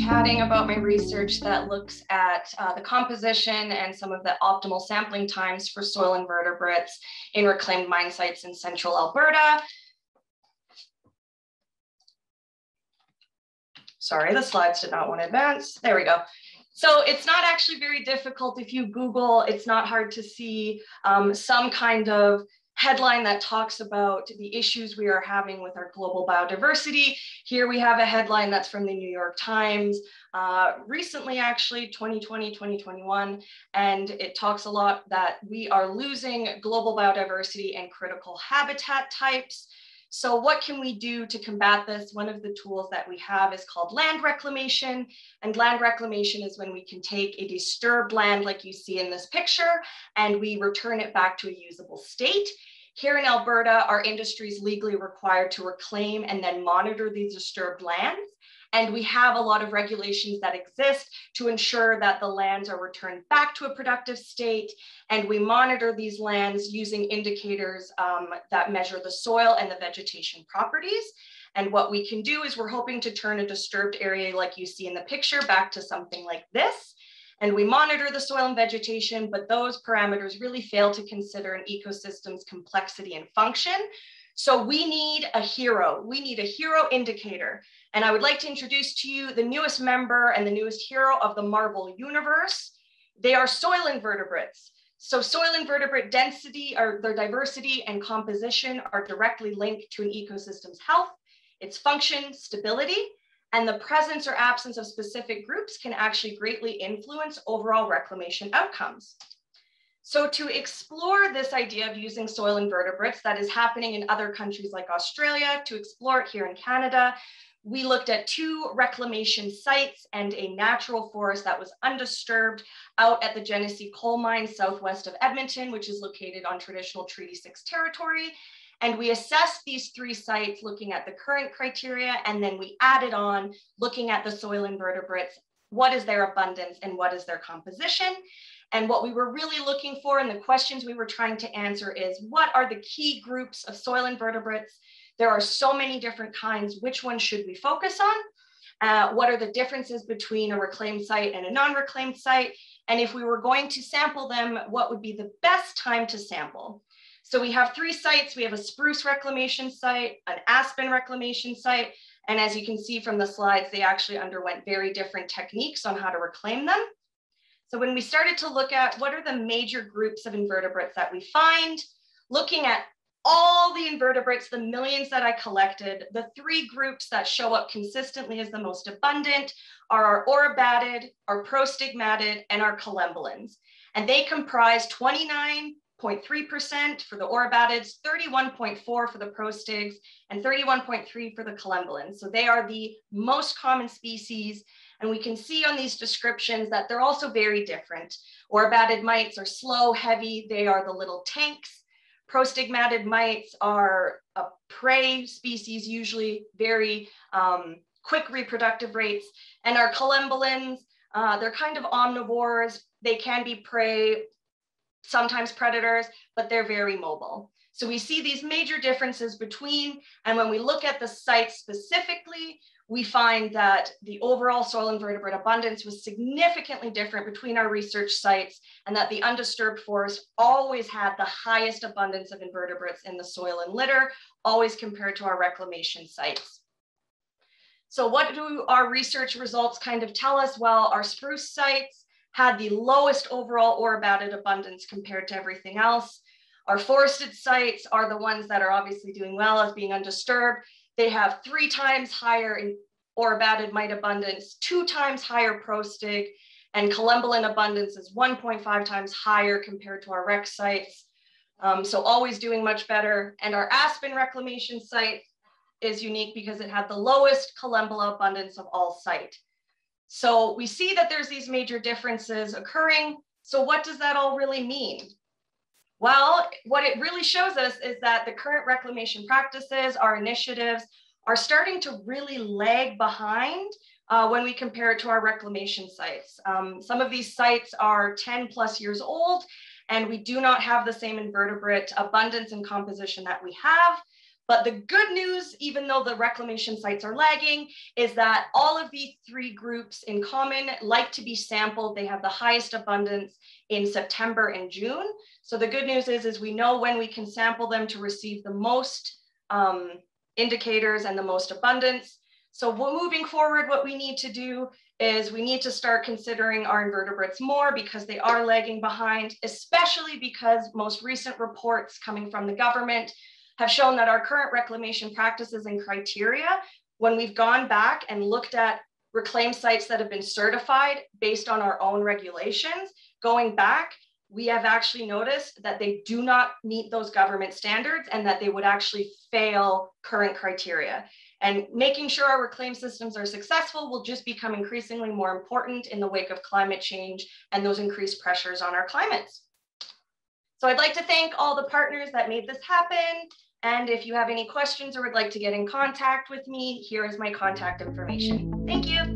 chatting about my research that looks at the composition and some of the optimal sampling times for soil invertebrates in reclaimed mine sites in central Alberta. Sorry, the slides did not want to advance. There we go. So it's not actually very difficult. If you Google, it's not hard to see some kind of headline that talks about the issues we are having with our global biodiversity. Here we have a headline that's from the New York Times, recently actually 2020, 2021, and it talks a lot that we are losing global biodiversity and critical habitat types. So what can we do to combat this? One of the tools that we have is called land reclamation. And land reclamation is when we can take a disturbed land like you see in this picture, and we return it back to a usable state. Here in Alberta, our industry is legally required to reclaim and then monitor these disturbed lands. And we have a lot of regulations that exist to ensure that the lands are returned back to a productive state. And we monitor these lands using indicators that measure the soil and the vegetation properties. And what we can do is we're hoping to turn a disturbed area like you see in the picture back to something like this. And we monitor the soil and vegetation, but those parameters really fail to consider an ecosystem's complexity and function. So we need a hero. We need a hero indicator. And I would like to introduce to you the newest member and the newest hero of the Marvel universe. They are soil invertebrates. So soil invertebrate density, or their diversity and composition, are directly linked to an ecosystem's health, its function, stability, and the presence or absence of specific groups can actually greatly influence overall reclamation outcomes. So to explore this idea of using soil invertebrates that is happening in other countries like Australia, to explore it here in Canada, we looked at 2 reclamation sites and a natural forest that was undisturbed out at the Genesee coal mine southwest of Edmonton, which is located on traditional Treaty 6 territory. And we assessed these 3 sites looking at the current criteria, and then we added on looking at the soil invertebrates, what is their abundance and what is their composition. And what we were really looking for and the questions we were trying to answer is, what are the key groups of soil invertebrates? There are so many different kinds. Which one should we focus on? What are the differences between a reclaimed site and a non-reclaimed site? And if we were going to sample them, what would be the best time to sample? So we have 3 sites. We have a spruce reclamation site, an aspen reclamation site, and as you can see from the slides, they actually underwent very different techniques on how to reclaim them. So when we started to look at what are the major groups of invertebrates that we find, looking at all the invertebrates, the millions that I collected, the 3 groups that show up consistently as the most abundant are our orobatid, our prostigmatid, and our collembolans. And they comprise 29.3% for the orobatids, 31.4% for the prostigs, and 31.3% for the collembolans. So they are the most common species. And we can see on these descriptions that they're also very different. Orobatid mites are slow, heavy. They are the little tanks. Prostigmatid mites are a prey species, usually very quick reproductive rates. And our collembolans, they're kind of omnivores. They can be prey, sometimes predators, but they're very mobile. So we see these major differences between, and when we look at the sites specifically, we find that the overall soil invertebrate abundance was significantly different between our research sites, and that the undisturbed forest always had the highest abundance of invertebrates in the soil and litter, always compared to our reclamation sites. So what do our research results kind of tell us? Well, our spruce sites had the lowest overall orobatid abundance compared to everything else. Our forested sites are the ones that are obviously doing well as being undisturbed. They have 3 times higher orobatid mite abundance, 2 times higher prostig, and collembolan abundance is 1.5 times higher compared to our rec sites. So always doing much better. And our aspen reclamation site is unique because it had the lowest collembola abundance of all site. So we see that there's these major differences occurring. So what does that all really mean? Well, what it really shows us is that the current reclamation practices, our initiatives, are starting to really lag behind when we compare it to our reclamation sites. Some of these sites are 10 plus years old, and we do not have the same invertebrate abundance and composition that we have. But the good news, even though the reclamation sites are lagging, is that all of these three groups in common like to be sampled. They have the highest abundance in September and June. So the good news is we know when we can sample them to receive the most indicators and the most abundance. So moving forward, what we need to do is we need to start considering our invertebrates more because they are lagging behind, especially because most recent reports coming from the government have shown that our current reclamation practices and criteria, when we've gone back and looked at reclaimed sites that have been certified based on our own regulations, going back, we have actually noticed that they do not meet those government standards and that they would actually fail current criteria. And making sure our reclaim systems are successful will just become increasingly more important in the wake of climate change and those increased pressures on our climates. So I'd like to thank all the partners that made this happen. And if you have any questions or would like to get in contact with me, here is my contact information. Thank you.